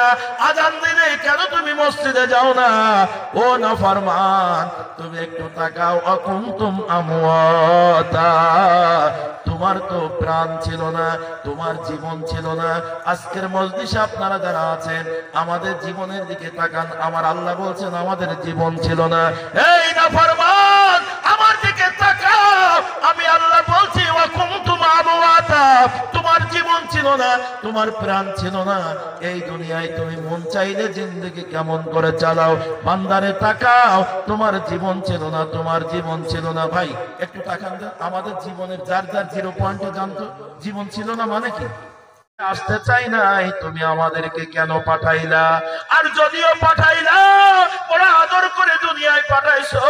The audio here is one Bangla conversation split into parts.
না? আজান দিলে কেন তুমি মসজিদে যাও না? ও নাফরমান, তুমি একটু তাকাও। আকুনতুম আমওয়াতা, তোমার তো প্রাণ ছিল না, তোমার জীবন ছিল না। আজকের মজলিসে আপনারা যারা আছেন, আমাদের জীবনের দিকে তাকান। আমার আল্লাহ বলছেন আমাদের জীবন ছিল না। এই নাফরমান, আমার দিকে তাকাও। আমি আল্লাহ বলছি ওয়াকুনতুম আমওয়াতা, তোমার জীবন ছিল না, তোমার প্রাণ ছিল না। এই দুনিয়ায় তুমি মন চাইলে জিন্দেগি কেমন করে চালাও। বান্দারে তাকাও, তোমার জীবন ছিল না, তোমার জীবন ছিল না। ভাই একটু তাকান, আমাদের জীবনের যার যার জিরো পয়েন্টে জানতো জীবন ছিল না মানে কি? আসতে চাই নাই, তুমি আমাদেরকে কেন পাঠাইলা? আর যদিও পাঠাইলা, ওরা আদর করে দুনিয়ায় পাঠাইছো,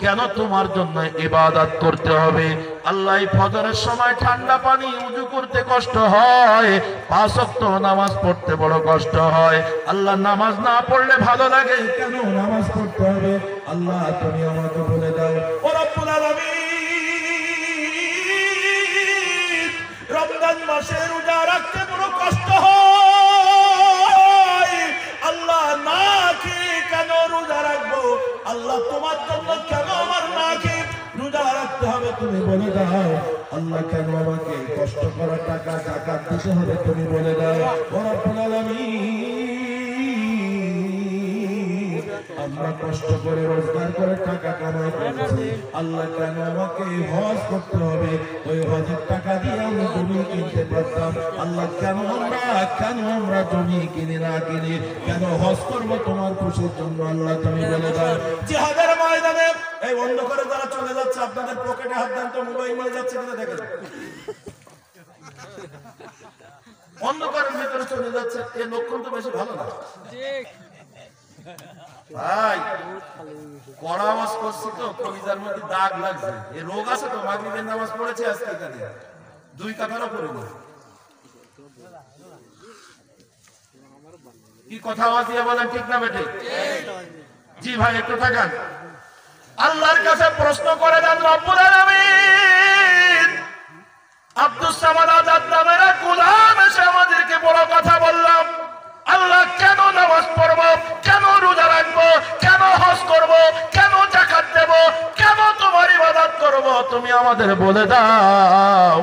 কেন তোমার জন্য ইবাদত করতে হবে? আল্লাহ ফজরের সময় ঠান্ডা পানি উযু করতে কষ্ট হয়, 5 ওয়াক্ত নামাজ পড়তে বড় কষ্ট হয়। আল্লাহ নামাজ না পড়লে ভালো লাগে, কেন নামাজ পড়তে হবে? আল্লাহ তুমি আমাকে বলে দাও। ও রব্বুল আলামিন, রমজান মাসে রোজা রাখতে বড় কষ্ট হয়। আল্লাহ না খেয়ে কেন রোজা রাখবো? আল্লাহ তোমার জন্য কেন আমার না খেয়ে রোজা রাখতে হবে তুমি বলে দাও। আল্লাহ কেন আমাকে কষ্ট করা টাকা যাকাত দিতে হবে তুমি বলে দাও। ও রব্বুল আলামিন, আমরা কষ্ট করে রোজগার করে টাকা কামাই করছি, আল্লাহ কেন আমাকে হজ করতে হবে? ওই হজের টাকা দিয়ে আমি জমি কিনতে পারতাম। আল্লাহ কেন আমরা জমি কিনে না কিনে কেন হজ করবো তোমার খুশির জন্য? আল্লাহ তুমি বলে দাও। জিহাদের ময়দানে এই বন্ধ করে যারা চলে যাচ্ছে, আপনাদের পকেটে হাত দেন তো, মোবাইল নিয়ে যাচ্ছে কিনা দেখেন। অন্ধকারের ভিতরে চলে যাচ্ছে, এই লক্ষণ তো বেশি ভালো না। ভাই কড়া আওয়াজ করছি তো, কলিজার মধ্যে দাগ লাগছে। এই রোগ আছে তো, মাগরিবের নামাজ পড়েছি আজকে এখানে 2 কাতারও পড়িনি। কি কথা আওয়াজ দিয়ে বলেন, ঠিক না বেঠিক? জি ভাই একটু থাকান। আল্লাহর কাছে প্রশ্ন করে দেন, রব্বুল আলামিন, আব্দুস সামাদ আজাদ নামের এক গোলাম এসে আমাদেরকে বড় কথা বললাম। আল্লাহ কেন নামাজ পড়বো, কেন রোজা রাখবো, কেন হজ করবো, কেন যাকাত দেবো, কেন তোমার ইবাদত করবো, তুমি আমাদের বলে দাও।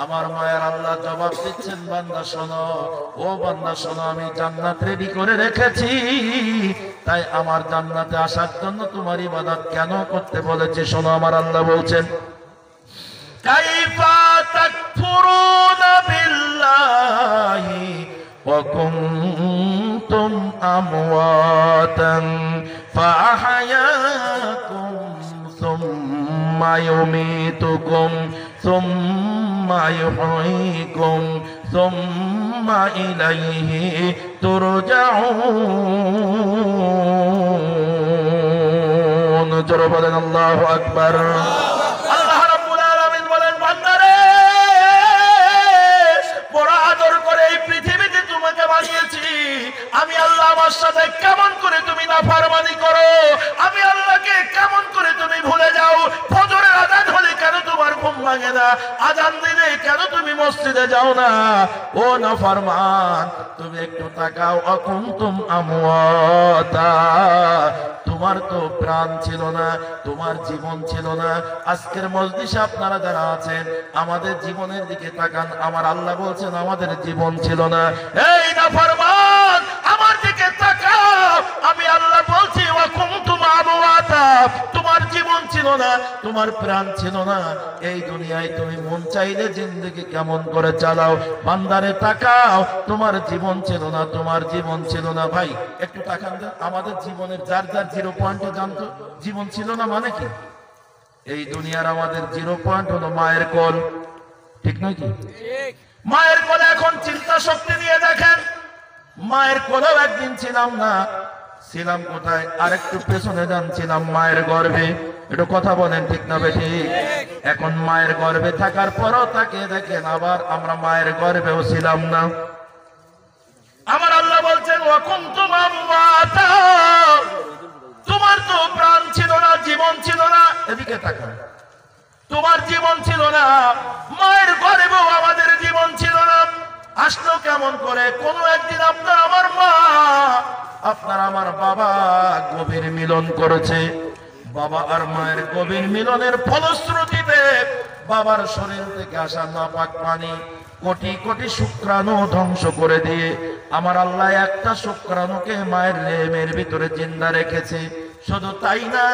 আমার মায়ের আল্লাহ জবাব দিচ্ছেন, বান্দা শোনো, ও বান্দা শোনো, আমি জান্নাত রেডি করে রেখেছি। তাই আমার জান্নাতে আসার জন্য তোমার ইবাদত কেন করতে বলেছে শোনো। আমার আল্লাহ বলছেন, কাইফা তাকফুরুনা বিল্লাহি ওয়া কুনতুম আমওয়াতান ফাআহয়াকুম সুম্মা ইউমীতুকুম সুম্মা ইউহয়িকুম সুম্মা ইলাইহি তুরজাউন। জোরে বলেন আল্লাহু আকবার। আল্লাহ রাব্বুল আলামিন বলেন, বান্দারে বড় আদর করে এই পৃথিবীতে তোমাকে বানিয়েছি। আমি আল্লাহ আমার সাথে কেমন করে তুমি নাফরমানি করো, আমি আল্লাহকে কেমন করে তুমি ভুলে যাও। ফজরের আযান হলে কেন তোমার ঘুম ভাঙে না? আযান দিলে কেন তুমি মসজিদে যাও না? ও নাফরমান, তুমি একটু তাকাও। আকুনতুম আমওয়াতা, তোমার তো প্রাণ ছিল না, তোমার জীবন ছিল না। আজকের মজলিসে আপনারা যারা আছেন, আমাদের জীবনের দিকে তাকান। আমার আল্লাহ বলছেন আমাদের জীবন ছিল না। এই নাফরমান, আমার দিকে তাকাও। আমি আল্লাহ বলছি ওয়াকুনতুম আমওয়াতা, তোমার জীবন ছিল না, তোমার প্রাণ ছিল না। এই দুনিয়ায় তুমি মন চাইলে জিন্দেগি কেমন করে চালাও। বান্দারে তাকাও, তোমার জীবন ছিল না, তোমার জীবন ছিল না। ভাই একটু তাকান, আমাদের জীবনের যার যার জিরো পয়েন্টে জানতো জীবন ছিল না মানে কি? এই দুনিয়ার আমাদের জিরো পয়েন্ট হলো মায়ের কোল, ঠিক নয় কি? মায়ের কোলে এখন চিন্তা শক্তি দিয়ে দেখেন, মায়ের কোলেও একদিন ছিলাম না। ছিলাম কোথায়? আরেকটু পেছনে যাচ্ছিলাম মায়ের গর্ভে। একটু কথা বলেন, ঠিক না বেঠিক? এখন মায়ের গর্ভে থাকার পরও তাকে দেখেন, আবার আমরা মায়ের গর্ভেও ছিলাম না। আমার আল্লাহ বলছেন ওয়াকুনতুম আমওয়াতা, তোমার তো প্রাণ ছিল না, জীবন ছিল না। এদিকে তাকান, তোমার জীবন ছিল না, মায়ের গর্ভেও আমাদের জীবন ছিল না। আসলো কেমন? কেমন করে কোনো একদিন আপনার আমার মা আপনার আমার বাবা গভীর মিলন করেছে, বাবা আর মায়ের গভীর মিলনের ফলশ্রুতিতে বাবার শরীর থেকে আসা নাপাক পানি কোটি কোটি শুক্রাণু ধ্বংস করে দিয়ে আমার আল্লাহ একটা শুক্রাণুকে মায়ের রেহেমের ভিতরে জিন্দা রেখেছে। শুধু তাই না,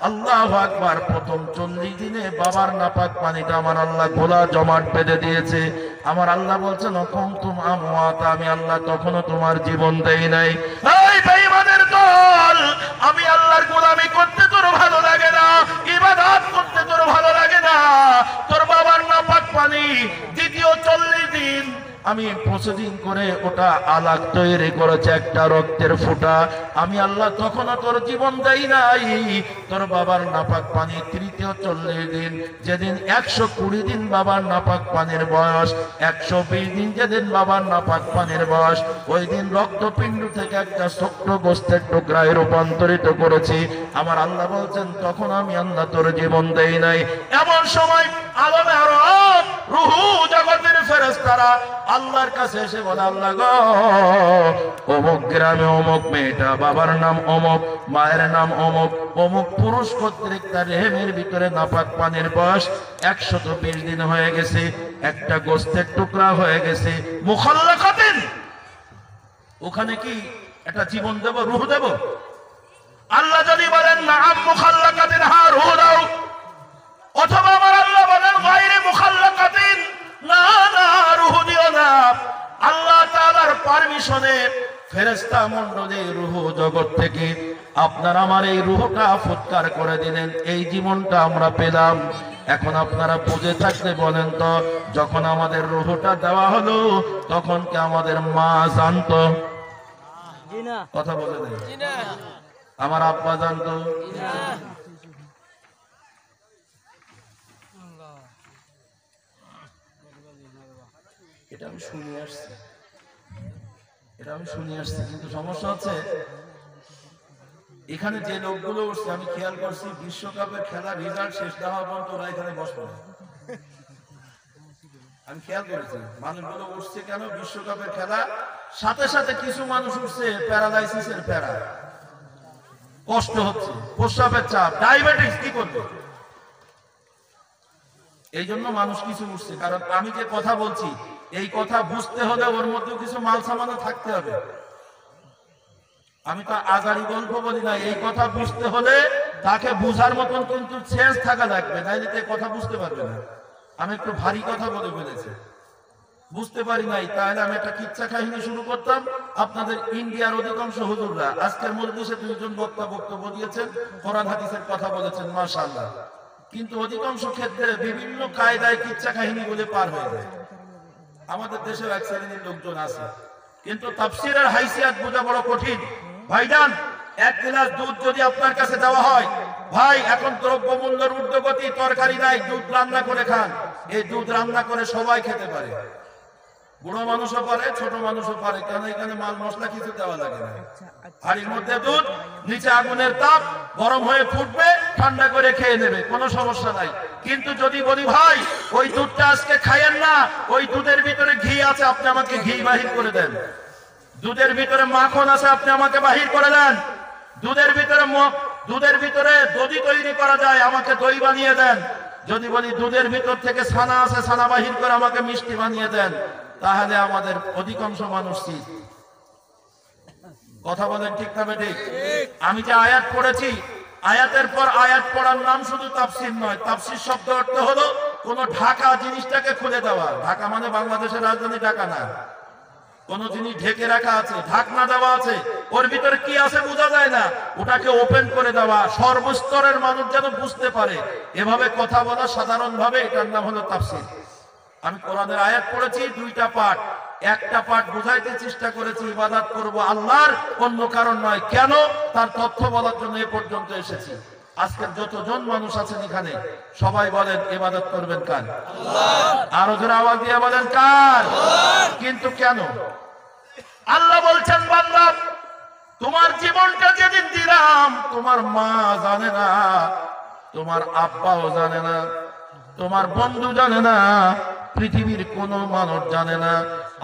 আল্লাহু আকবার, প্রথম 40 দিনে বাবার নাপাক পানিটা আমার আল্লাহ গোলা জমাট বেঁধে দিয়েছে। আমার আল্লাহ বলছেন কুনতুম আমওয়াত, আমি আল্লাহ তখনও তোমার জীবন দেই নাই। এই বেঈমানের দল, আমি আল্লাহর গোলামি করতে তোর ভালো লাগে না, ইবাদত করতে তোর ভালো লাগে না, তোর বাবার নাপাক পানি দ্বিতীয় 40 দিন আমি প্রসেসিং করে ওটা আলাগ তৈরি করেছে একটা রক্তের ফোঁটা, আমি আল্লাহ তখনও তোর জীবন দেই নাই। তোর বাবার নাপাক পানি তৃতীয় 40 দিন, যেদিন 120 দিন বাবার নাপাক পানির বয়স, 120 দিন যেদিন বাবার নাপাক পানির বয়স, ওই দিন রক্তপিণ্ড থেকে একটা ছোট্ট গোস্তের টুকরায় রূপান্তরিত করেছি। আমার আল্লাহ বলছেন তখন আমি আল্লাহ তোর জীবন দেই নাই। এমন সময় আলমে আরব রূহ জগতের ফেরেশতারা আল্লাহর কাছে এসে বলে, আল্লাহ গো, অমুক গ্রামে অমুক মেয়েটা, বাবার নাম অমুক, মায়ের নাম অমুক, অমুক পুরুষ কর্তৃক তার রেহেমের ভিতরে নাপাক পানির বয়স 120 দিন হয়ে গেছে, একটা গোস্তের টুকরা হয়ে গেছে, মুখাল্লাকাতিন, ওখানে কি একটা জীবন দেব, রূহ দেব? আল্লাহ যদি বলেন নাআম মুখাল্লাকাতিন, হ্যাঁ রূহ দাও, অথবা আমার আল্লাহ বলেন গায়রে মুখাল্লাকাতিন, না না রূহ দিও না, আল্লাহ তাআলার পারমিশনে ফেরেশতা মণ্ডলী রূহ জগৎ থেকে আপনার আমার এই রূহটা ফুৎকার করে দিলেন, এই জীবনটা আমরা পেলাম। এখন আপনারা বুঝে থাকলে বলেন তো, যখন আমাদের রূহটা দেওয়া হলো তখন কি আমাদের মা জানতো? কথা বলে দেন। আমার আব্বা জানতো? এটা আমি শুনে আসছি, কিন্তু সমস্যা হচ্ছে এখানে যে লোকগুলো উঠছে আমি খেয়াল করছি বিশ্বকাপের খেলা রেজাল্ট শেষ না হওয়া পর্যন্ত ওরা এখানে বসবে না। আমি খেয়াল করেছি মানুষগুলো উঠছে কেন, বিশ্বকাপের খেলা সাথে সাথে কিছু মানুষ উঠছে প্যারালাইসিসের প্যারা, কষ্ট হচ্ছে, প্রস্রাবের চাপ, ডায়াবেটিস, কি করবে? এই জন্য মানুষ কিছু উঠছে, কারণ আমি যে কথা বলছি এই কথা বুঝতে হলে ওর মধ্যে কিছু মাল সামানো থাকতে হবে। আমি তো আজারি গল্প বলি না, এই কথা বুঝতে হলে তাকে বুঝার মতন কিন্তু সেন্স থাকা লাগবে, নাইলে তো কথা বুঝতে পারবে না। আমি একটু ভারী কথা বলে ফেলেছি, বুঝতে পারি নাই, তাহলে আমি একটা কিচ্ছা কাহিনী শুরু করতাম। আপনাদের ইন্ডিয়ার অধিকাংশ হুজুররা আজকের মজলিসে 2 জন বক্তা বক্তব্য দিয়েছেন, কোরআন হাদিসের কথা বলেছেন, মাশাআল্লাহ, কিন্তু অধিকাংশ ক্ষেত্রে বিভিন্ন কায়দায় কিচ্ছা কাহিনী বলে পার হয়ে যায়। আমাদের দেশের এক শ্রেণীর লোকজন আছে, কিন্তু তাফসীরের হাইসিয়াত বোঝা বড় কঠিন। ভাইজান, 1 গ্লাস দুধ যদি আপনার কাছে দেওয়া হয়, ভাই এখন দ্রব্যমূল্যের ঊর্ধ্বগতি, তরকারি নাই, দুধ রান্না করে খান, এই দুধ রান্না করে সবাই খেতে পারে, বুড়ো মানুষও পারে, ছোট মানুষও পারে, কেন এখানে মাল মশলা কিছু দেওয়া লাগে না। হাড়ির মধ্যে দুধ, নিচে আগুনের তাপ, গরম হয়ে ফুটবে, ঠান্ডা করে খেয়ে নেবে, কোনো সমস্যা নাই। কিন্তু যদি বলি ভাই ওই দুধটা আজকে খাইয়েন না, ওই দুধের ভিতরে ঘি আছে, আপনি আমাকে ঘি বাহির করে দেন, দুধের ভিতরে মাখন আছে, আপনি আমাকে বাহির করে দেন, দুধের ভিতরে দধি তৈরি করা যায়, আমাকে দই বানিয়ে দেন, যদি বলি দুধের ভিতর থেকে ছানা আছে, ছানা বাহির করে আমাকে মিষ্টি বানিয়ে দেন, তাহলে আমাদের অধিকাংশ মানুষ কথা বলেন ঠিক না বেঠিক? আমি যে আয়াত পড়েছি, আয়াতের পর আয়াত পড়ার নাম শুধু তাফসীর নয়, তাফসীর শব্দ অর্থ হলো কোন ঢাকা জিনিসটাকে খুলে দেওয়া। ঢাকা মানে বাংলাদেশের রাজধানী ঢাকা না, কোন জিনিস ঢেকে রাখা আছে, ঢাকনা দেওয়া আছে, ওর ভিতরে কি আছে বোঝা যায় না, ওটাকে ওপেন করে দেওয়া, সর্বস্তরের মানুষ যেন বুঝতে পারে, এভাবে কথা বলা সাধারণভাবে, এটার নাম হলো তাফসীর। আমি কোরআনের আয়াত পড়েছি 2টা পাঠ, একটা পাঠ বুঝাইতে চেষ্টা করেছি ইবাদত করব আল্লাহর, অন্য কারণ নয়। কেন? তার তথ্য বলার জন্য এ পর্যন্ত এসেছি। আজকের যতজন মানুষ আছেন এখানে সবাই বলেন ইবাদত করবেন কার? আল্লাহ। আরো জোরে আওয়াজ দিয়ে বলেন কার? আল্লাহ। কিন্তু কেন? আল্লাহ বলছেন বান্দা, তোমার জীবনটা যেদিন দিলাম তোমার মা জানে না, তোমার আব্বাও জানে না, তোমার বন্ধু জানে না, পৃথিবীর কোনো মানুষ জানে না।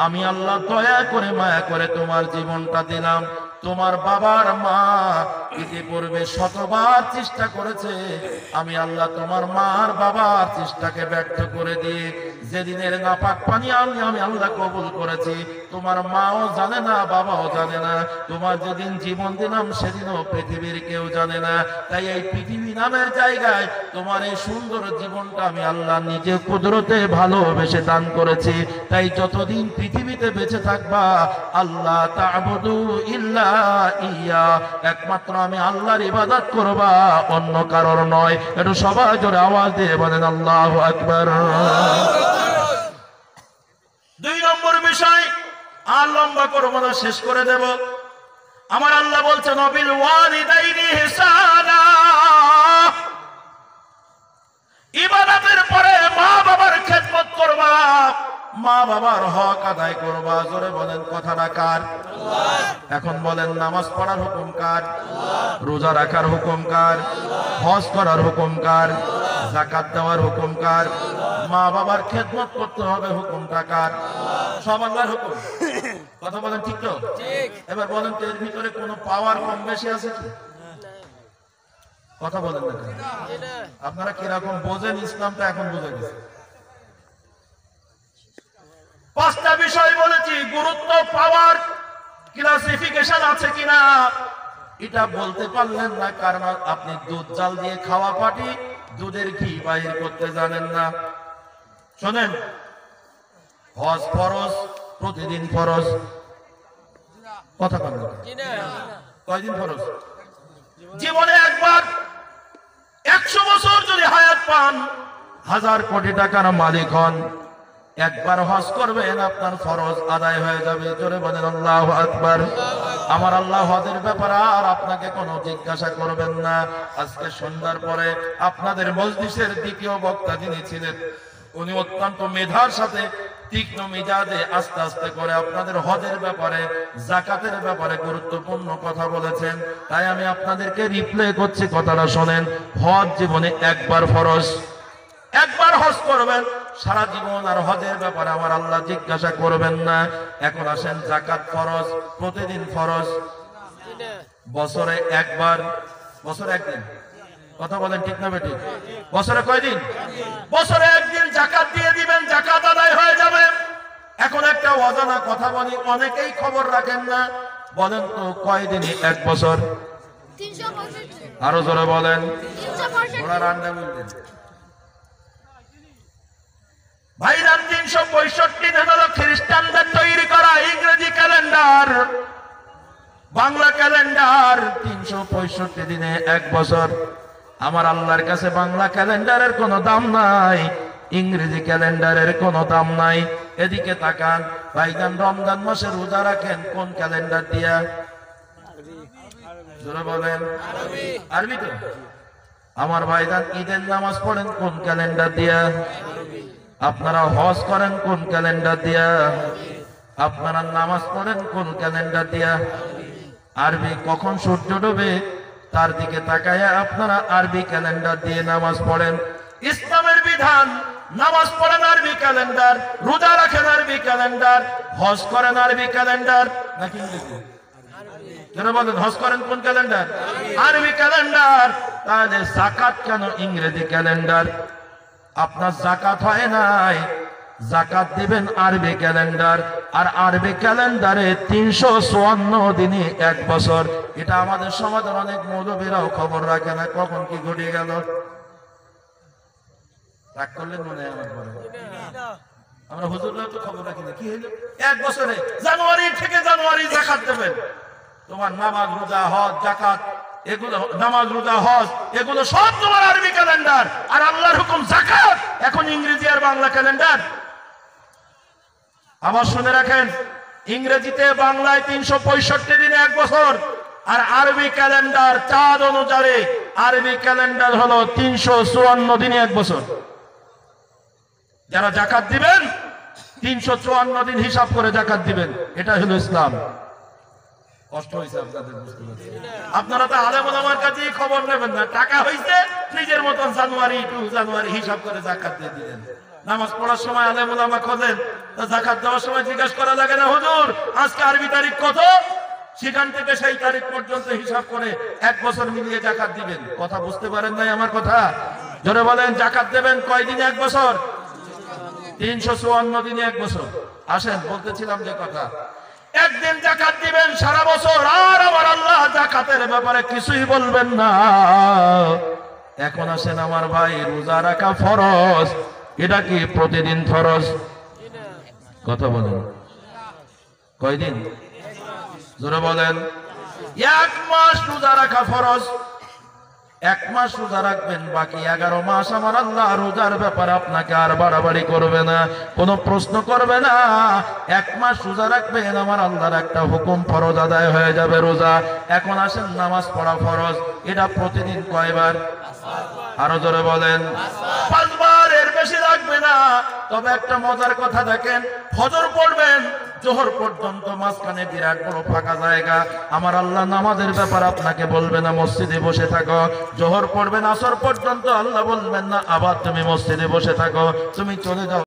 আমি আল্লাহ দয়া করে মায়া করে তোমার জীবনটা দিলাম। তোমার বাবার মা ইতিপূর্বে শতবার চেষ্টা করেছে, আমি আল্লাহ তোমার মার বাবার চেষ্টাকে ব্যর্থ করে দিয়ে যেদিনের নাপাক পানি আমি আল্লাহ কবুল করেছি, তোমার মাও জানে না, বাবাও জানে না। তোমার যেদিন জীবন দিলাম সেদিনও পৃথিবীর কেউ জানে না। তাই এই পৃথিবী নামের জায়গায় তোমার এই সুন্দর জীবনটা আমি আল্লাহ নিজে কুদরতে ভালোবেসে দান করেছি। তাই যতদিন পৃথিবীতে বেঁচে থাকবা আল্লাহ তা'বুদু ইল্লা ইয়া, একমাত্র আমি আল্লাহর ইবাদত করবা, অন্য কারোর নয়। একটু সবাই জোরে আওয়াজ দিয়ে বলেন আল্লাহু আকবার। 2 নম্বর বিষয়, আর লম্বা করব না, শেষ করে দেব। আমার আল্লাহ বলছেন ওয়াবিল ওয়ালিদাইনি ইহসানা, ইবাদতের পরে মা বাবার খেদমত করবা, মা বাবার হক আদায় করবা। জোরে বলেন কথাটা কার? এখন বলেন নামাজ পড়ার হুকুম কার? রোজা রাখার হুকুম কার? হজ করার হুকুম কার? যাকাত দেওয়ার হুকুম কার? মা বাবার খেদমত করতে হবে, হুকুমটা কার? সব আল্লাহর হুকুম। কথা বলেন ঠিক তো? এবার বলেন তো এর ভিতরে কোনো পাওয়ার কম বেশি আছে কি? কথা বলেন না। আপনারা কিরকম বোঝেন ইসলামটা এখন বুঝে গেছে। 5টা বিষয় বলেছি, গুরুত্ব, পাওয়ার, ক্লাসিফিকেশন আছে কিনা এটা বলতে পারলেন না, কারণ আপনি দুধ জাল দিয়ে খাওয়া পাটি দুধের ঘি বাইর করতে জানেন না। শোনেন, হজ ফরজ, প্রতিদিন ফরজ। কথা বলেন, কয়দিন ফরজ? জীবনে একবার। 100 বছর যদি হায়াত পান, 1000 কোটি টাকার মালিক হন, একবার হজ করবেন, আপনার ফরজ আদায় হয়ে যাবে। জোরে বলেন আল্লাহু আকবার। আমার আল্লাহ হজের ব্যাপারে আর আপনাকে কোনো জিজ্ঞাসা করবেন না। আজকে সন্ধ্যার পরে আপনাদের মজলিসের দ্বিতীয় বক্তা যিনি ছিলেন, উনি অত্যন্ত মেধার সাথে তীক্ষ্ণ মেজাজে আস্তে আস্তে করে আপনাদের হজের ব্যাপারে, যাকাতের ব্যাপারে গুরুত্বপূর্ণ কথা বলেছেন। তাই আমি আপনাদেরকে রিপ্লে করছি, কথাটা শোনেন। হজ জীবনে একবার ফরজ, একবার হজ করবেন সারা জীবন, আর হজের ব্যাপারে আমার আল্লাহ জিজ্ঞাসা করবেন না। এখন আসেন, যাকাত ফরজ, প্রতিদিন ফরজ, বছরে একবার, বছরে একদিন। কথা বলেন ঠিক না বেঠিক? বছরে কয়দিন? বছরে একদিন যাকাত দিয়ে দিবেন, যাকাত আদায় হয়ে যাবে। এখন একটা অজানা কথা বলি, অনেকেই খবর রাখেন না। বলেন তো কয়দিন এক বছর? 365। আরো জোরে বলেন। 365। ওরা রান্না বললেন ভাইরান। 365 দিন হলো খ্রিস্টানদের তৈরি করা ইংরেজি ক্যালেন্ডার। বাংলা ক্যালেন্ডার 365 দিনে এক বছর। আমার আল্লাহর কাছে বাংলা ক্যালেন্ডারের কোনো দাম নাই, ইংরেজি ক্যালেন্ডারের কোনো দাম নাই। এদিকে তাকান ভাইজান, রমজান মাসে রোজা রাখেন কোন ক্যালেন্ডার দিয়া? জোরে বলেন। আরবি তো। আমার ভাইজান ঈদের নামাজ পড়েন কোন ক্যালেন্ডার দিয়া? আপনারা হজ করেন কোন ক্যালেন্ডার দিয়া? আপনারা নামাজ পড়েন কোন ক্যালেন্ডার দিয়া? আরবি। কখন সূর্য ডোবে তার দিকে তাকায়া আপনারা আরবি ক্যালেন্ডার দিয়ে নামাজ পড়েন। ইসলামের বিধান, নামাজ পড়েন আরবি ক্যালেন্ডার, রোজা রাখেন আরবি ক্যালেন্ডার, হজ করেন আরবি ক্যালেন্ডার, নাকি ইংরেজি? যারা বলেন হজ করেন কোন ক্যালেন্ডার? আরবি ক্যালেন্ডার। তাহলে যাকাত কেন ইংরেজি ক্যালেন্ডার? আপনার যাকাত হয় নাই, যাকাত দিবেন আরবি ক্যালেন্ডার, আর আরবি ক্যালেন্ডারে 354 দিনই এক বছর। এটা আমাদের সমাজের অনেক মৌলবীরাও খবর রাখে না, কখন কি ঘটে গেল। রাগ করলেন মনে হয় আমার পরে? আমরা হুজুররাও তো খবর রাখি না, কি হইল এক বছরে জানুয়ারি থেকে জানুয়ারি যাকাত দেবেন। তোমার নামাজ রোজা হজ যাকাত এগুলো, নামাজ রোজা হজ এগুলো সব তোমার আরবি ক্যালেন্ডার, আর আল্লাহর হুকুম যাকাত এখন ইংরেজি আর বাংলা ক্যালেন্ডার। আবার শুনে রাখেন, ইংরেজিতে বাংলায় 365 দিনে এক বছর, আর আরবি ক্যালেন্ডার চাঁদ অনুযায়ী আরবি ক্যালেন্ডার হলো 354 দিনে এক বছর। যারা যাকাত দিবেন 354 দিন হিসাব করে যাকাত দিবেন, এটা হলো ইসলাম। কষ্ট হয়েছে আপনাদের, বুঝতে পারছি। আপনারা তো আলেম ওলামার কাছে খবর নেবেন না, টাকা হয়েছে নিজের মতন জানুয়ারি টু জানুয়ারি হিসাব করে যাকাত দিয়ে দিলেন। নামাজ পড়ার সময় আলেম ওলামা খোঁজেন, যাকাত দেওয়ার সময় জিজ্ঞাসা করা লাগে না হুজুর আজকে আরবি তারিখ কত, সেখান থেকে সেই তারিখ পর্যন্ত হিসাব করে 1 বছর মিলিয়ে যাকাত দিবেন। কথা বুঝতে পারেন নাই আমার কথা? জোরে বলেন, যাকাত দেবেন কয় দিনে 1 বছর? 354 দিনে 1 বছর। আসেন বলতেছিলাম যে কথা, একদিন যাকাত দিবেন সারা বছর, আর আমার আল্লাহ যাকাতের ব্যাপারে কিছুই বলবেন না। এখন আসেন আমার ভাই, রোজা রাখা ফরজ, এটা কি প্রতিদিন ফরজ? কথা বলেন, কয়দিন? জোরে বলেন। 1 মাস রোজা রাখা ফরজ, 1 মাস রোজা রাখবেন, বাকি 11 মাস আমার আল্লাহ রোজার ব্যাপারে আপনাকে আর বাড়াবাড়ি করবে না, কোনো প্রশ্ন করবে না। 1 মাস রোজা রাখবেন, আমার আল্লাহর একটা হুকুম ফরজ আদায় হয়ে যাবে রোজা। এখন আসেন নামাজ পড়া ফরজ, এটা প্রতিদিন কয়বার? আরো জোরে বলেন। 5 বার, এর বেশি লাগবে না। তবে একটা মজার কথা দেখেন, ফজর পড়বেন, জোহর পর্যন্ত মাঝখানে বিরাট বড় ফাঁকা জায়গা, আমার আল্লাহ নামাজের ব্যাপার আপনাকে বলবে না মসজিদে বসে থাকো। জোহর পড়বেন আসর পর্যন্ত, আল্লাহ বলবেন না আবার তুমি মসজিদে বসে থাকো, তুমি চলে যাও।